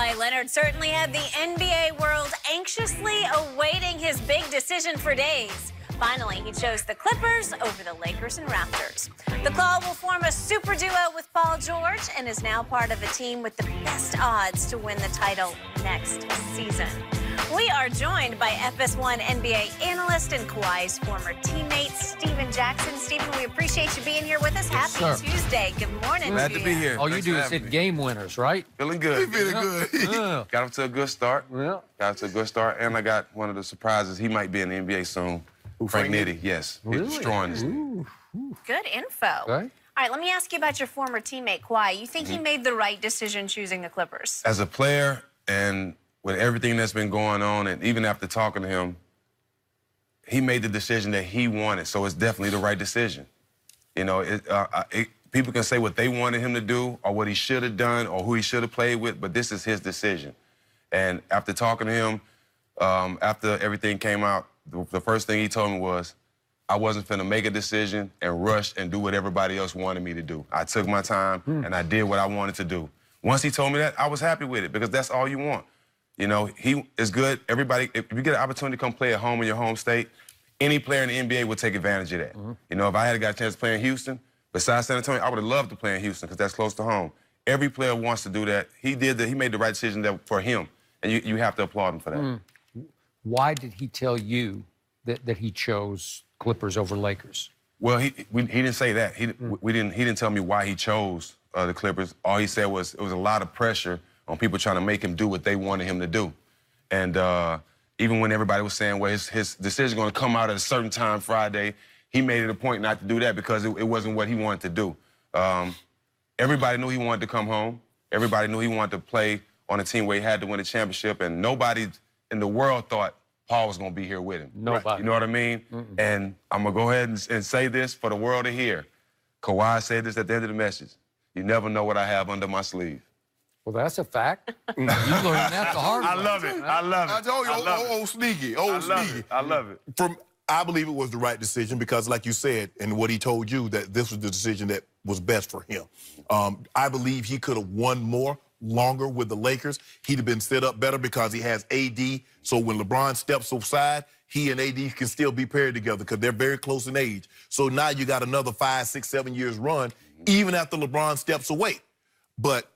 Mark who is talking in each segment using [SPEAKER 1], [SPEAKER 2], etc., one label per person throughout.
[SPEAKER 1] Kawhi Leonard certainly had the NBA world anxiously awaiting his big decision for days. Finally, he chose the Clippers over the Lakers and Raptors. The Claw will form a super duo with Paul George and is now part of a team with the best odds to win the title next season. We are joined by FS1 NBA analyst and Kawhi's former teammate, Stephen Jackson. Stephen, we appreciate you being here with us.
[SPEAKER 2] Yes,
[SPEAKER 1] Happy Tuesday. Good morning.
[SPEAKER 3] Glad to be here.
[SPEAKER 2] All you
[SPEAKER 3] Thanks
[SPEAKER 2] do
[SPEAKER 3] for
[SPEAKER 2] is
[SPEAKER 3] having
[SPEAKER 2] hit
[SPEAKER 3] me.
[SPEAKER 2] game winners, right?
[SPEAKER 3] Feeling good.
[SPEAKER 4] Feeling good.
[SPEAKER 2] Yeah.
[SPEAKER 3] Got off to a good start.
[SPEAKER 2] Yeah.
[SPEAKER 3] Got off to a good start, and I got one of the surprises. He might be in the NBA soon. Frank Nitty, yes.
[SPEAKER 2] Really?
[SPEAKER 3] He's destroying this league.
[SPEAKER 1] Good info.
[SPEAKER 2] Okay.
[SPEAKER 1] All right, let me ask you about your former teammate, Kawhi. You think he made the right decision choosing the Clippers?
[SPEAKER 3] As a player, and with everything that's been going on, and even after talking to him, he made the decision that he wanted, so it's definitely the right decision. You know, people can say what they wanted him to do or what he should have done or who he should have played with, but this is his decision. And after talking to him, after everything came out, the first thing he told me was, I wasn't finna make a decision and rush and do what everybody else wanted me to do. I took my time and I did what I wanted to do. Once he told me that, I was happy with it because that's all you want. You know, he is good. Everybody, if you get an opportunity to come play at home in your home state, any player in the NBA will take advantage of that. You know, if I had got a chance to play in Houston, besides San Antonio, I would have loved to play in Houston because that's close to home. Every player wants to do that. He did that. He made the right decision for him, and you have to applaud him for that.
[SPEAKER 2] Why did he tell you that he chose Clippers over Lakers?
[SPEAKER 3] Well, he didn't say that. He didn't tell me why he chose the Clippers. All he said was it was a lot of pressure on people trying to make him do what they wanted him to do. And even when everybody was saying, well, his decision going to come out at a certain time Friday, he made it a point not to do that because it wasn't what he wanted to do. Everybody knew he wanted to come home. Everybody knew he wanted to play on a team where he had to win a championship, and nobody in the world thought Paul was going to be here with him.
[SPEAKER 2] Nobody.
[SPEAKER 3] You know what I mean? And I'm going to go ahead and say this for the world to hear. Kawhi said this at the end of the message. You never know what I have under my sleeve.
[SPEAKER 2] Well, that's a fact. You learned that the hard way.
[SPEAKER 3] I love it. I love it.
[SPEAKER 4] I told you, old sneaky, old sneaky.
[SPEAKER 3] I love it.
[SPEAKER 4] I believe it was the right decision because, like you said, and what he told you, that this was the decision that was best for him. I believe he could have won longer with the Lakers. He'd have been set up better because he has AD. So when LeBron steps aside, he and AD can still be paired together because they're very close in age. So now you got another 5, 6, 7 years run, even after LeBron steps away. But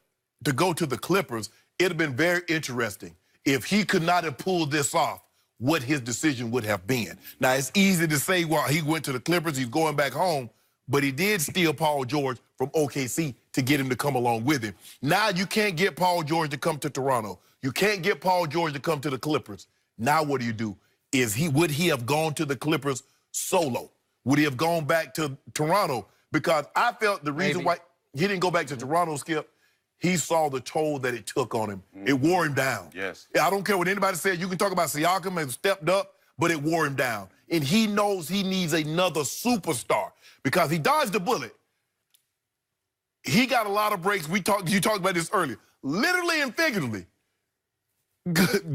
[SPEAKER 4] to go to the Clippers, it'd have been very interesting if he could not have pulled this off, what his decision would have been. Now, it's easy to say, well, he went to the Clippers, he's going back home, but he did steal Paul George from OKC to get him to come along with him. Now you can't get Paul George to come to Toronto. You can't get Paul George to come to the Clippers. Now what do? Would he have gone to the Clippers solo? Would he have gone back to Toronto? Because I felt the reason why he didn't go back to Toronto, Skip, he saw the toll that it took on him. It wore him down.
[SPEAKER 3] Yes.
[SPEAKER 4] I don't care what anybody said. You can talk about Siakam and stepped up, but it wore him down. And he knows he needs another superstar because he dodged the bullet. He got a lot of breaks. You talked about this earlier. Literally and figuratively.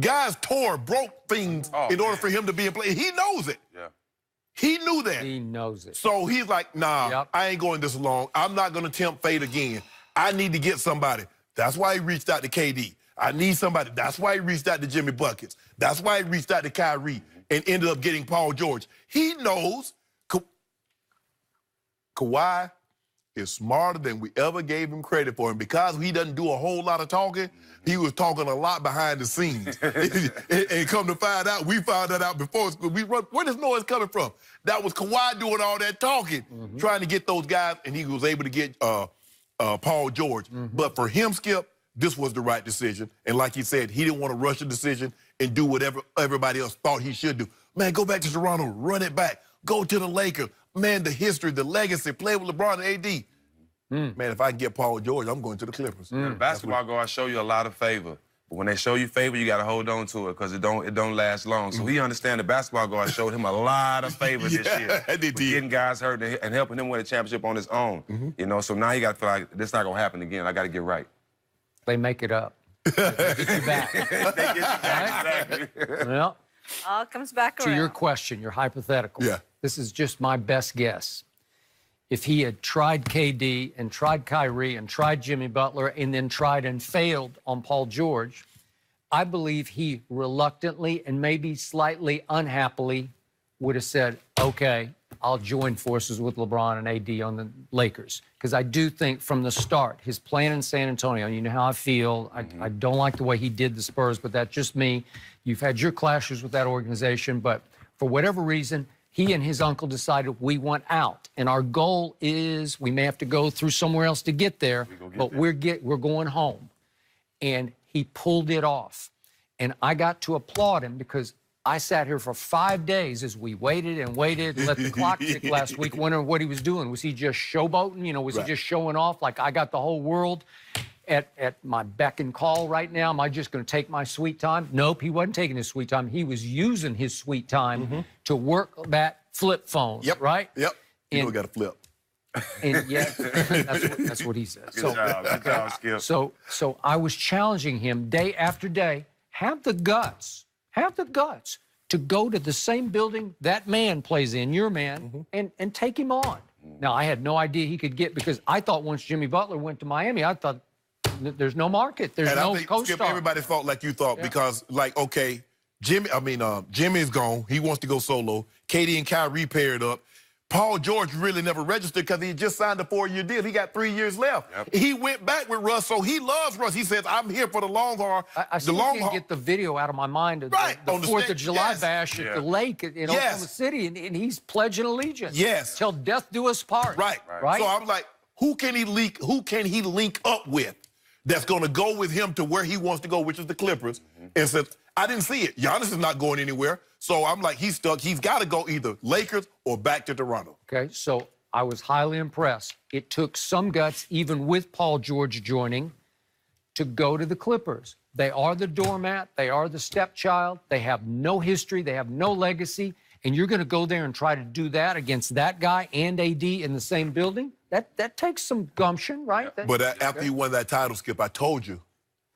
[SPEAKER 4] Guys broke things in order for him to be in play. He knows it.
[SPEAKER 3] Yeah.
[SPEAKER 4] He knew that.
[SPEAKER 2] He knows it.
[SPEAKER 4] So he's like, nah, I ain't going this long. I'm not going to tempt fate again. I need to get somebody. That's why he reached out to KD. I need somebody. That's why he reached out to Jimmy Buckets. That's why he reached out to Kyrie and ended up getting Paul George. He knows Kawhi is smarter than we ever gave him credit for. And because he doesn't do a whole lot of talking, he was talking a lot behind the scenes. and come to find out, we found that out before. Where does noise coming from? That was Kawhi doing all that talking, trying to get those guys, and he was able to get Paul George. But for him, Skip, this was the right decision. And like he said, he didn't want to rush the decision and do whatever everybody else thought he should do. Man, go back to Toronto, run it back. Go to the Lakers. Man, the history, the legacy, play with LeBron and AD. Man, if I can get Paul George, I'm going to the Clippers.
[SPEAKER 3] Basketball guys show you a lot of favor. But when they show you favor, you got to hold on to it because it don't last long. So he understands the basketball guys showed him a lot of favor this year.
[SPEAKER 4] They did.
[SPEAKER 3] Getting guys hurt and helping him win a championship on his own. You know, so now he got to feel like this not going to happen again. I got to get right.
[SPEAKER 2] They make it up. They get you back.
[SPEAKER 3] They get you back, exactly.
[SPEAKER 2] Well,
[SPEAKER 1] All comes back
[SPEAKER 2] to
[SPEAKER 1] around.
[SPEAKER 2] your question, your hypothetical.
[SPEAKER 4] Yeah.
[SPEAKER 2] This is just my best guess. if he had tried KD and tried Kyrie and tried Jimmy Butler and then tried and failed on Paul George, I believe he reluctantly and maybe slightly unhappily would have said, okay, I'll join forces with LeBron and AD on the Lakers. Because I do think from the start, his plan in San Antonio, you know how I feel. I don't like the way he did the Spurs, but that's just me. You've had your clashes with that organization, but for whatever reason, he and his uncle decided we want out. And our goal is, we may have to go through somewhere else to get there, but we're going home. And he pulled it off. And I got to applaud him because I sat here for 5 days as we waited and waited and let the clock tick last week, wondering what he was doing. Was he just showboating? You know, was he just showing off like I got the whole world at my beck and call right now? Am I just going to take my sweet time? Nope, he wasn't taking his sweet time. He was using his sweet time to work that flip phone, right?
[SPEAKER 4] Yep. You got to flip.
[SPEAKER 2] And yeah, that's what he says.
[SPEAKER 3] Good job, Skip.
[SPEAKER 2] So I was challenging him day after day. Have the guts to go to the same building that man plays in, your man, and take him on. Now, I had no idea he could get, because I thought once Jimmy Butler went to Miami, I thought there's no market. There's no co-star.
[SPEAKER 4] Skip, everybody thought like you thought because, like, okay, Jimmy's gone. He wants to go solo. KD and Kyrie paired up. Paul George really never registered because he just signed a 4-year deal. He got 3 years left. He went back with Russ, so he loves Russ. He says, I'm here for the long haul.
[SPEAKER 2] I still can't get the video out of my mind of the 4th of July bash at the lake in Oklahoma City, and he's pledging allegiance. Till death do us part. Right.
[SPEAKER 4] So I'm like, who can he link up with that's going to go with him to where he wants to go, which is the Clippers? And says, I didn't see it. Giannis is not going anywhere. So I'm like, he's stuck. He's got to go either Lakers or back to Toronto.
[SPEAKER 2] Okay, so I was highly impressed. It took some guts, even with Paul George joining, to go to the Clippers. They are the doormat. They are the stepchild. They have no history. They have no legacy. And you're going to go there and try to do that against that guy and AD in the same building? That takes some gumption, right?
[SPEAKER 4] But after he won that title, Skip, I told you,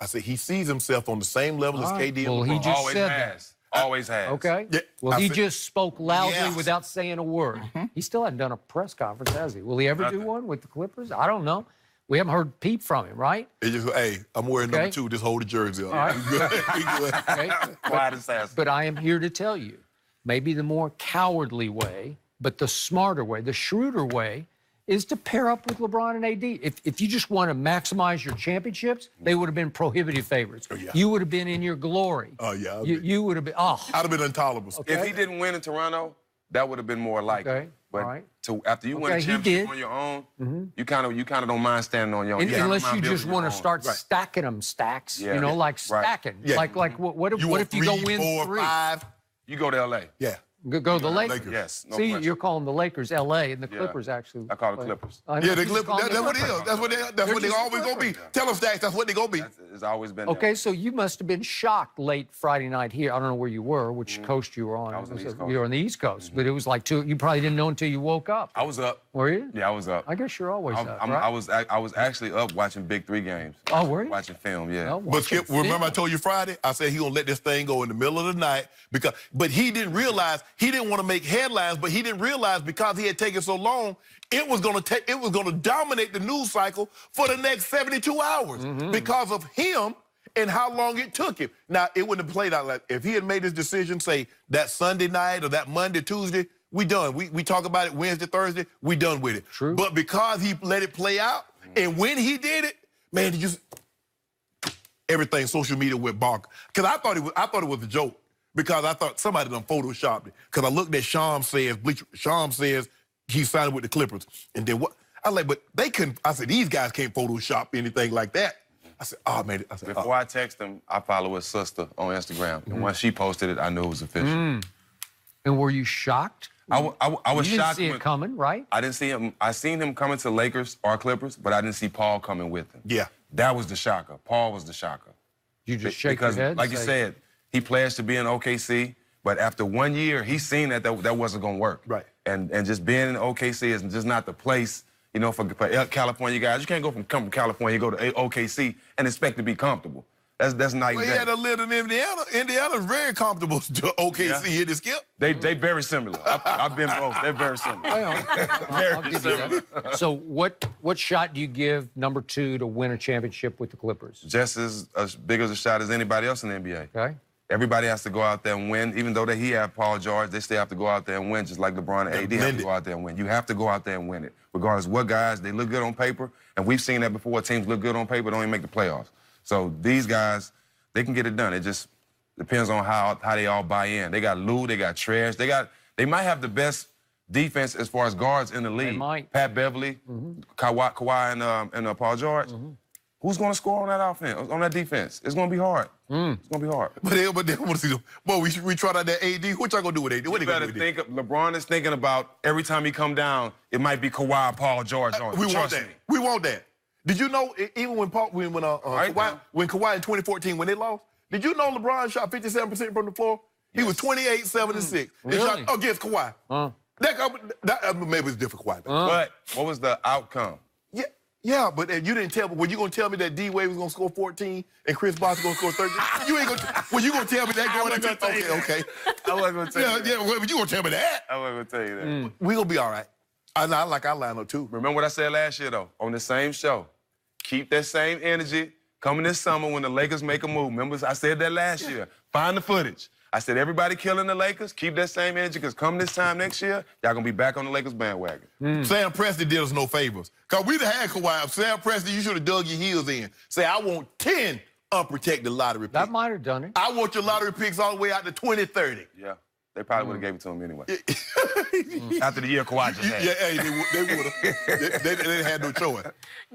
[SPEAKER 4] I said he sees himself on the same level as KD and LeBron.
[SPEAKER 2] He just said that.
[SPEAKER 3] Always has.
[SPEAKER 2] Okay.
[SPEAKER 4] Yeah,
[SPEAKER 2] well, he just spoke loudly without saying a word. He still hasn't done a press conference, has he? Will he ever do one with the Clippers? I don't know. We haven't heard peep from him, right?
[SPEAKER 4] Hey, I'm wearing number 2. Just hold the jersey up.
[SPEAKER 2] All right.
[SPEAKER 3] Quiet assassin.
[SPEAKER 2] But I am here to tell you, maybe the more cowardly way, but the smarter way, the shrewder way, is to pair up with LeBron and AD. If you just want to maximize your championships, they would have been prohibitive favorites. You would have been in your glory. You would have been,
[SPEAKER 4] I'd have been intolerable.
[SPEAKER 3] If he didn't win in Toronto, that would have been more likely. But after you win a championship on your own, you kind of don't mind standing on your own.
[SPEAKER 2] Unless you just want to start stacking them stacks, you know, like stacking. Like what if you go win
[SPEAKER 4] 4,
[SPEAKER 2] 3?
[SPEAKER 4] 5?
[SPEAKER 3] You go to LA.
[SPEAKER 2] Go to the Lakers.
[SPEAKER 3] Yes. No
[SPEAKER 2] See,
[SPEAKER 3] question.
[SPEAKER 2] you're calling the Lakers LA, and the Clippers actually.
[SPEAKER 3] I call it Clippers.
[SPEAKER 4] Yeah, the Clippers. That's what it is. That's what they always gonna be. Tell them, Stacks, that's what they gonna be.
[SPEAKER 3] It's always been.
[SPEAKER 2] Okay, so you must have been shocked late Friday night here. I don't know where you were, which coast you were on.
[SPEAKER 3] I was on the East Coast.
[SPEAKER 2] You were on the East Coast, but it was like 2. You probably didn't know until you woke up.
[SPEAKER 3] I was up.
[SPEAKER 2] Were you?
[SPEAKER 3] Yeah, I was up.
[SPEAKER 2] I guess you're always up.
[SPEAKER 3] Right? I was actually up watching Big 3 games.
[SPEAKER 2] Oh, were you?
[SPEAKER 3] Watching film, yeah.
[SPEAKER 4] But Skip, remember I told you Friday? I said he gonna let this thing go in the middle of the night but he didn't realize he didn't want to make headlines, but he didn't realize because he had taken so long, it was gonna dominate the news cycle for the next 72 hours because of him and how long it took him. Now, it wouldn't have played out like if he had made his decision, say, that Sunday night or that Monday, Tuesday, we done. We talk about it Wednesday, Thursday, we done with it.
[SPEAKER 2] True.
[SPEAKER 4] But because he let it play out, and when he did it, man, he just everything social media went bonkers. Because I thought it was a joke. Because I thought somebody done photoshopped it. Because I looked at Sham says he signed with the Clippers. And then what? I was like, but they couldn't. I said, these guys can't Photoshop anything like that. I said, oh, man.
[SPEAKER 3] Before I text him, I follow his sister on Instagram. And once she posted it, I knew it was official.
[SPEAKER 2] And were you shocked?
[SPEAKER 3] I was shocked.
[SPEAKER 2] You didn't see it coming, right?
[SPEAKER 3] I didn't see him. I seen him coming to Lakers or Clippers, but I didn't see Paul coming with him.
[SPEAKER 4] Yeah.
[SPEAKER 3] That was the shocker. Paul was the shocker.
[SPEAKER 2] You just shake your head?
[SPEAKER 3] Like you said, he pledged to be in OKC, but after 1 year, he's seen that wasn't going to work.
[SPEAKER 4] Right.
[SPEAKER 3] And just being in OKC is just not the place, for California guys. You can't come from California, go to OKC and expect to be comfortable. That's night
[SPEAKER 4] Well,
[SPEAKER 3] and
[SPEAKER 4] he
[SPEAKER 3] day.
[SPEAKER 4] had to live in Indiana. Indiana's very comfortable to OKC. Hit the skip.
[SPEAKER 3] They very similar. I've been both. They're very similar.
[SPEAKER 2] I'll give you that. So what shot do you give number 2 to win a championship with the Clippers?
[SPEAKER 3] Just as big as a shot as anybody else in the NBA.
[SPEAKER 2] Okay.
[SPEAKER 3] Everybody has to go out there and win. Even though he had Paul George, they still have to go out there and win, just like LeBron and AD have to go out there and win. You have to go out there and win it, regardless of what guys, they look good on paper, and we've seen that before. Teams look good on paper, don't even make the playoffs. So these guys, they can get it done. It just depends on how they all buy in. They got Lou, they got Trash, they might have the best defense as far as guards in the league.
[SPEAKER 2] They might.
[SPEAKER 3] Pat Beverly, Kawhi, and Paul George. Who's going to score on that offense, on that defense? It's going to be hard. It's going to be hard.
[SPEAKER 4] But they want to see them. Boy, we tried out that AD. What y'all going to do with AD? What
[SPEAKER 3] You
[SPEAKER 4] they
[SPEAKER 3] better
[SPEAKER 4] going to
[SPEAKER 3] think LeBron is thinking about every time he come down, it might be Kawhi or Paul George on.
[SPEAKER 4] We want
[SPEAKER 3] Trust
[SPEAKER 4] that.
[SPEAKER 3] me.
[SPEAKER 4] We want that. Did you know, even when Kawhi in 2014, when they lost, did you know LeBron shot 57% from the floor? He was 28, 7, and 6. He
[SPEAKER 2] Really?
[SPEAKER 4] shot against Kawhi. That maybe it's different Kawhi.
[SPEAKER 3] But what was the outcome?
[SPEAKER 4] Yeah, but you didn't tell me. Were you going to tell me that D-Wade was going to score 14 and Chris Bosh was going to score 13? You ain't going to. Were you going to tell me that going into? Okay.
[SPEAKER 3] I wasn't going to tell you that.
[SPEAKER 4] Yeah, well, you going to tell me that?
[SPEAKER 3] I wasn't going to tell you that.
[SPEAKER 4] We going to be all right. I like our lineup, too.
[SPEAKER 3] Remember what I said last year, though, on the same show. Keep that same energy coming this summer when the Lakers make a move. Remember, I said that last year. Find the footage. I said, everybody killing the Lakers, keep that same energy, because come this time next year, y'all going to be back on the Lakers bandwagon.
[SPEAKER 4] Sam Presti did us no favors. Because we'd have had Kawhi. Sam Presti, you should have dug your heels in. Say, I want 10 unprotected lottery picks.
[SPEAKER 2] That might have done it.
[SPEAKER 4] I want your lottery picks all the way out to 2030.
[SPEAKER 3] Yeah. They probably would have gave it to him anyway. After the year Kawhi just had.
[SPEAKER 4] Yeah, hey, they would have. they had no choice.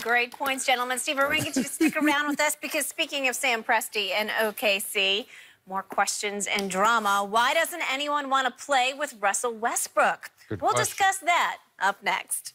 [SPEAKER 1] Great points, gentlemen. Steve, we're going to get you to stick around with us because speaking of Sam Presti and OKC, more questions and drama. Why doesn't anyone want to play with Russell Westbrook? We'll discuss that up next.